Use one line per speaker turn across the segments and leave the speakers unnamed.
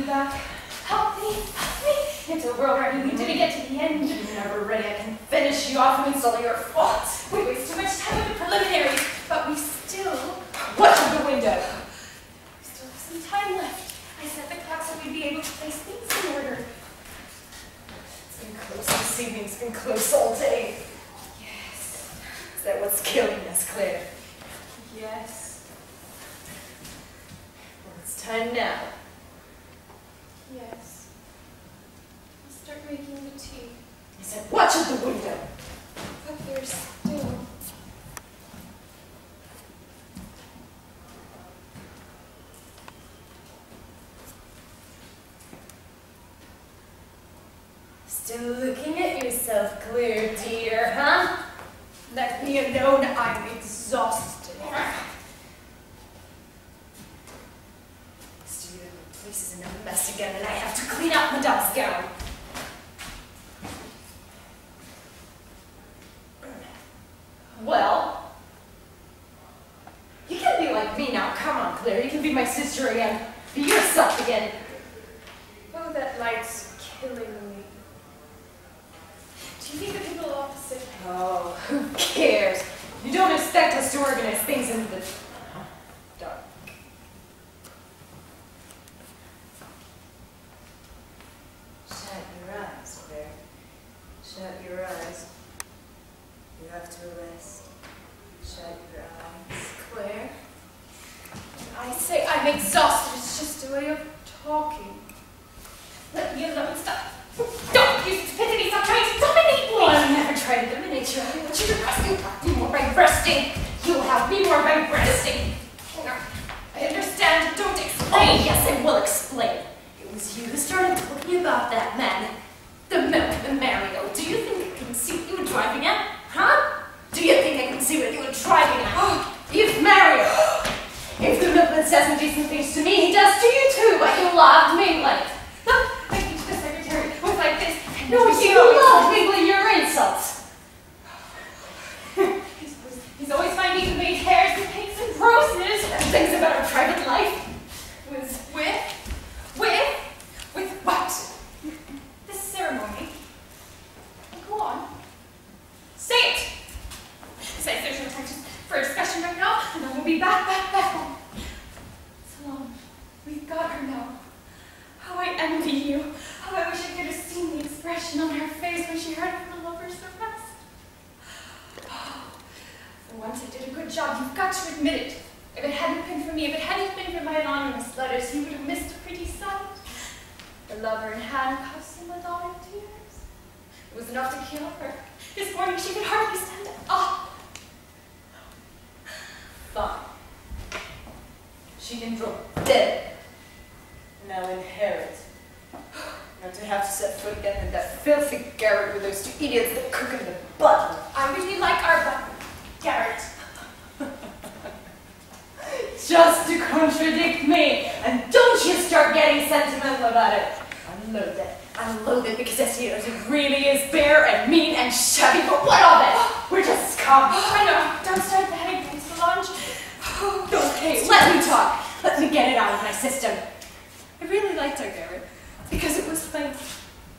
back. Help me, help me. It's over already. We didn't get to the end. You're never ready. I can finish you off when it's all your fault. We waste too much time with the preliminaries, but we still... Watch out the window. We still have some time left. I set the clock so we'd be able to place things in order. It's been close this evening. It's been close all day. Yes. Is that what's killing us, Claire? Yes. Well, it's time now. Yes. I'll start making the tea. I said, watch out the window. But there's still... Still looking at yourself, Claire, dear, huh? Let me alone, I'm exhausted. Studio place is another mess again, and I have to clean up Madame's gown. Well, you can be like me now. Come on, Claire. You can be my sister again. Be yourself again. Oh, that light's killing me. Do you think the people opposite? Oh, who cares? You don't expect us to organize things into the dark. Shut your eyes, Claire. Shut your eyes. You have to rest. Shut your eyes, Claire. I say I'm exhausted. It's just a way of talking. Let me alone. Stop. Don't use stupidity. Stop trying to dominate me. I never try to dominate you. I want you to rest. You'll have me more by resting. You'll have me more by resting. I understand. Don't explain. Oh, yes, I will explain. It was you who started talking about that man. The milk, the Mario. Do you think I can see what you were driving at? Huh? Do you think I can see what you were driving at? If Mario, if the milkman says indecent things to me, he does to you too, but you loved me like... I think the secretary was like this. No, you love mingling your insults. He's always finding the maid hairs and cakes and roses and things about our private life. With what? This ceremony. Go on. Say it. Besides, there's no time for a discussion right now, and then we'll be back home. Solange, we've got her now. How I envy you. How I wish I could have seen the expression on her face when she heard of the lover's arrest. For once I did a good job. You've got to admit it. If it hadn't been for me, if it hadn't been for my anonymous letters, he would have missed a pretty sight. The lover in handcuffs and the daughter in tears. It was enough to kill her. This morning she could hardly stand up. Fine. She can drop dead. Now inherit. Not to have to set foot again in that filthy garret with those two idiots that cook in the butler. I really like our butler, Garrett. Just to contradict me, and don't you start getting sentimental about it. I loathe it. I loathe it because as he really is bare and mean and shabby, but what of it? We're just scum. I know. Don't start the headache, Solange. Okay, let me talk. Let me get it out of my system. I really liked our Garrett because it was plain.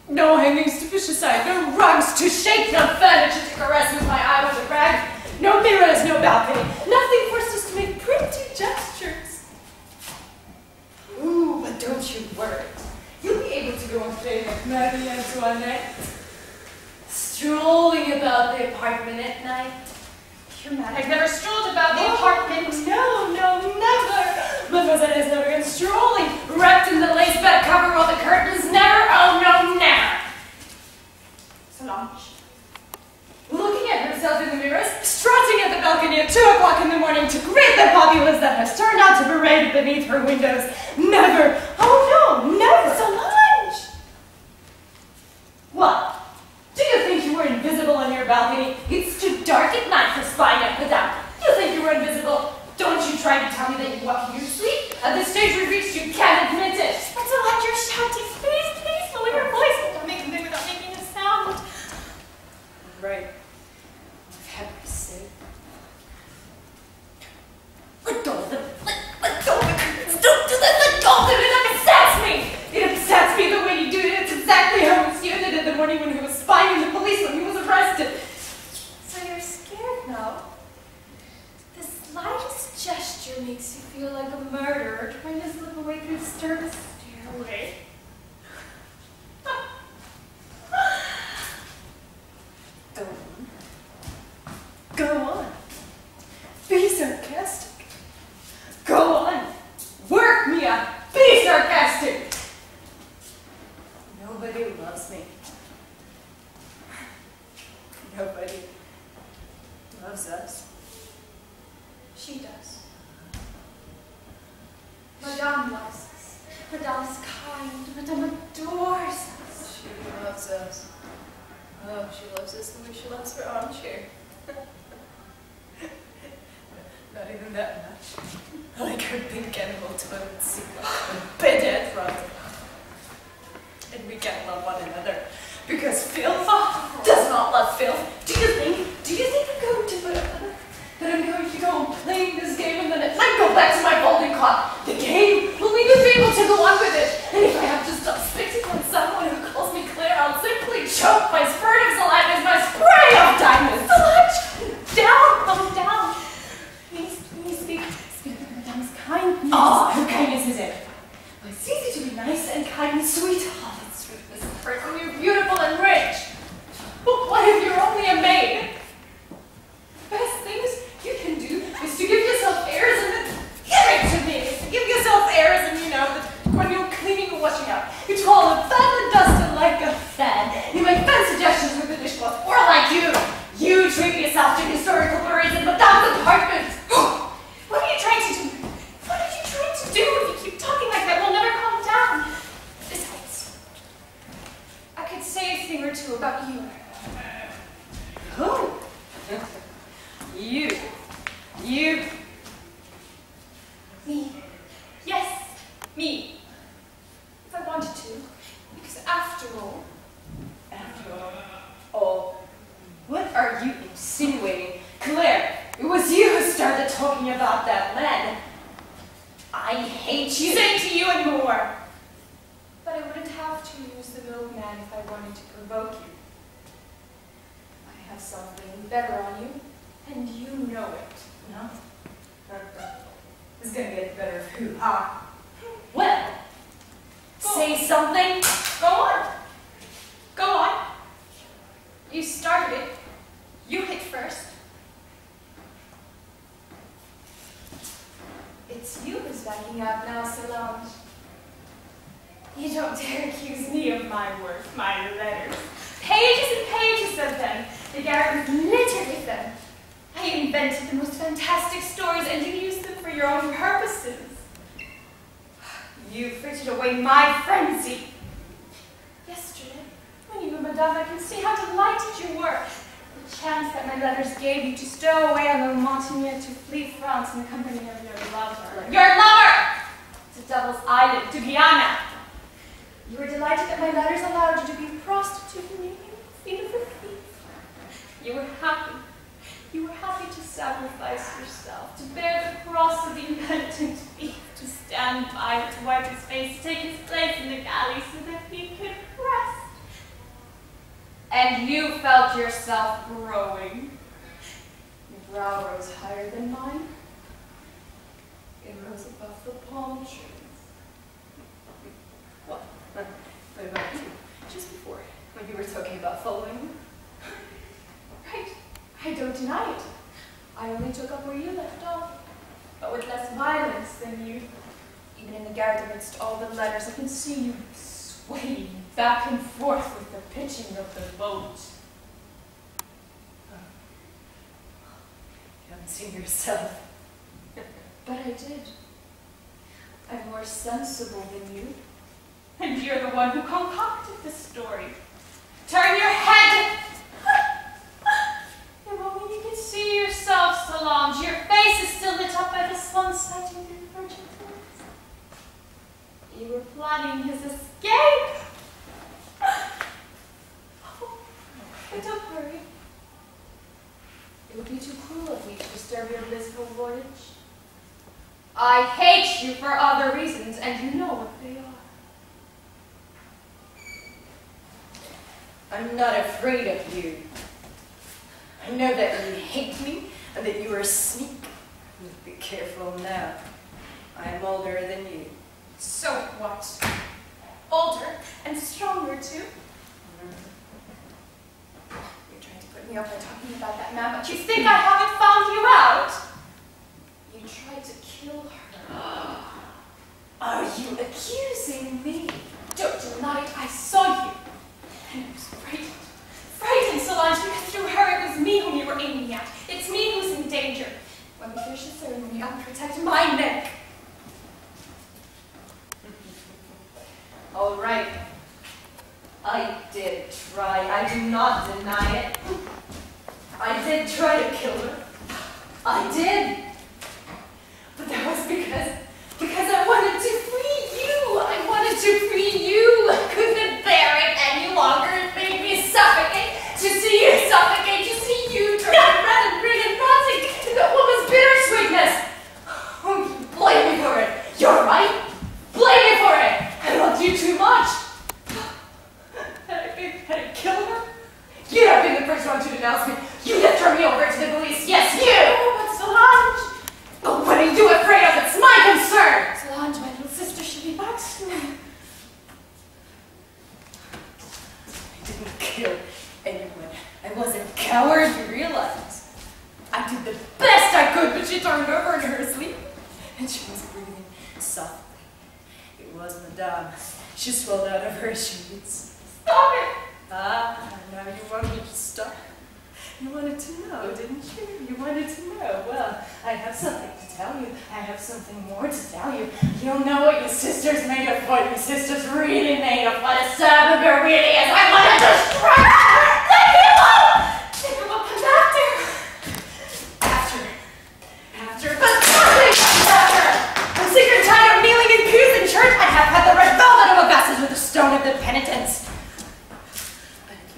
No hangings to fish aside, no rugs to shake, no furniture to caress with my eye with a rag, no mirrors, no balcony, nothing forced us to make pretty gestures. Ooh, but don't you worry. You'll be able to go on playing like Marie Antoinette, strolling about the apartment at night. You're mad. I've never strolled about the apartment. No, never. Mademoiselle has never been strolling, wrapped in the lace bed cover or the curtains. Never. Oh, no, never. Solange, looking at herself in the mirrors, strutting at the balcony at 2 o'clock in the morning to greet the populace that has turned out to parade beneath her windows. Never. Oh, no, never. Solange. What? Do you think you were invisible on your balcony? It's too dark at night for spying up and down. You think you were invisible? Don't you try to tell me that you walk in your sleep? At the stage we've reached, you can't admit it. But Solange, you're shouting. Please, lower your voice. Don't make a bit without making a sound. Right. I've had my say. Let go of them. Let go of the curtains. Don't do that. Let go of them. It upsets me. It loves us.
She does. Madame loves us. Madame is kind. Madame adores us.
She loves us. Oh, she loves us the way she loves her armchair. Not even that much. Like her big animal toilet seat, a bedhead front. And we can't love one another because filth does not love filth. Do you think that I'm going to go and play this game and then it might go back to my folding cloth? The game will leave us able to go on with it. And if I have to stop spitting on someone who calls me Claire, I'll simply choke my spurt of saliva as my spray of diamonds. Calm down. Please speak of Madame's kindness. Oh, her kindness is it? Well, it's easy to be nice and kind and sweet. Oh, that sweetness hurts when you're beautiful and rich. But what if you're only a maid? The best things you can do is to give yourself airs and then give it to me. Is to give yourself airs and, you know, when you're cleaning or washing up, you twirl a fan and dust it like a fan. You make fun suggestions with the dishcloth, or like you treat yourself to historical parades in Madame's apartment. What are you trying to do? What are you trying to do? If you keep talking like that, we'll never calm down. Besides, I could say a thing or two about you. Who? You. Me. Yes, me. If I wanted to. Because after all, what are you insinuating? Claire, it was you who started talking about that lead. I hate you. Same to you and more. But I wouldn't have to use the milkman if I wanted to provoke you. I have something better on you, and you know it. No? It's gonna get better of who? Well, say something. Go on. Go on. You started it. You hit first. It's you who's backing up now, Solange. You don't dare accuse me of my work, my letters. Pages and pages of them. The garret was littered with them. I invented the most fantastic stories, and you used them for your own purposes. You frittered away my frenzy. Yesterday, when you were Madame, I can see how delighted you were. The chance that my letters gave you to stow away on the Montagnier to flee France in the company of your lover. Your lover! To Devil's Island, to Guyana. You were delighted that my letters allowed you to be a prostitute and you feet of a thief. You were happy. You were happy to sacrifice yourself, to bear the cross of the impenitent thief, to stand by, to wipe his face, to take his place in the galley so that he could rest. And you felt yourself growing. Your brow rose higher than mine. It rose above the palm trees. What? What about you? Just before, when you were talking about following me? Right. I don't deny it. I only took up where you left off, but with less violence than you. Even in the garret amidst all the letters, I can see you swaying back and forth with the pitching of the boat. You haven't seen yourself. But I did. I'm more sensible than you. And you're the one who concocted the story. Turn your head! If only you could see yourself, Solange. Your face is still lit up by the sun setting through the virgin fields. You were planning his escape. Oh, but don't hurry. It would be too cruel of me to disturb your blissful voyage. I hate you for other reasons, and you know what they are. I'm not afraid of you. I know that you hate me and that you are a sneak. Be careful now. I am older than you. So what? Older and stronger too? You're trying to put me up by talking about that man, but you think I haven't found you out? You tried to kill her. Are you accusing me? Don't deny it. I saw you. And I was frightened. Frightened, Solange, because through her it was me whom you were aiming at. It's me
When the fish is serving me, I'll protect my neck.
All right. I did try. I do not deny it. I did try to kill her. I did. But that was because I wanted to free you. I wanted to free you. I couldn't bear it any longer. It made me suffocate. To see you suffocate, to see you turn red and green and rotting. That woman's bittersweetness. Oh, blame me for it. You're right. Blame me for it. I loved you too much. Had I killed her? You'd have been the first one to denounce me. You'd have turned me over to the police. Yes, you!
Oh, but Solange!
But what are you afraid of? It's my concern!
Solange, my little sister, should be back soon.
I didn't kill anyone. I wasn't a coward, you realize. I did the best I could, but she turned over in her sleep. And she was breathing softly. It was Madame. She swelled out of her sheets. Stop it! Ah, now you want me to stop. You wanted to know, didn't you? You wanted to know. Well, I have something to tell you. I have something more to tell you. You'll know what your sister's made of, what your sister's really made of, what a servant really is. I want to destroy her! Leave me alone! Think of what comes after. After, but nothing comes after! I'm sick and tired of kneeling in pews in church. I have had the red velvet of Augustus with the stone of the penitents. But at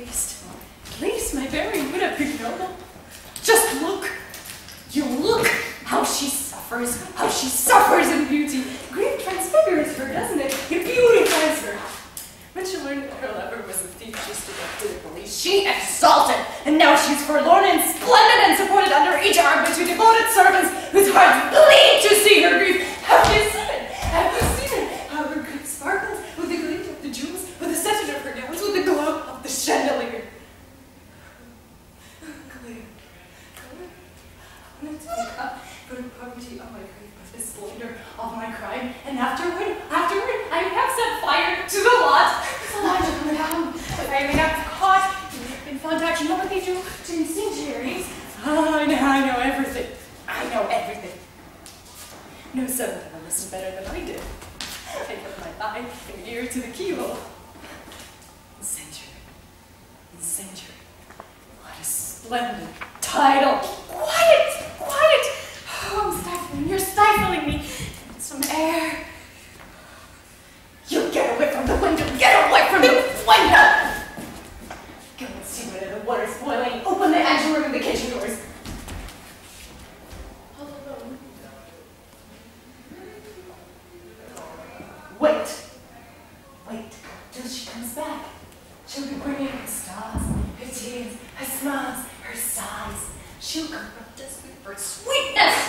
least my bearing would have been noble. Just look. You look how she suffers in beauty. Grief transfigures her, doesn't it? It beautifies her. When she learned that her lover was a thief, she stood up to the police. She exalted, and now she's forlorn and splendid and supported under each arm by two devoted servants whose hearts bleed to see her grief. Have you seen it? Have you seen it? How her grief sparkles with the gleam of the jewels, with the setting of her gowns, with the glow of the chandelier. For the poverty of my grief, but the splendor of my crime, and afterward, I have set fire to the lot.
Solange, madame, if I may not be caught, you have been found out. You know what they do to incendiaries?
I know everything. I know everything. No servant ever listened better than I did. I kept my eye and ear to the keyhole. Incendiary. What a splendid title.
Quiet! Oh, I'm stifling. You're stifling me. Some air.
You get away from the window! Get away from the window! Go and see whether the water's boiling. Open the anteroom and the kitchen doors.
All alone.
Wait till she comes back. She'll be bringing her stars, her tears, her smiles, her sighs. She'll come from desperate for sweetness.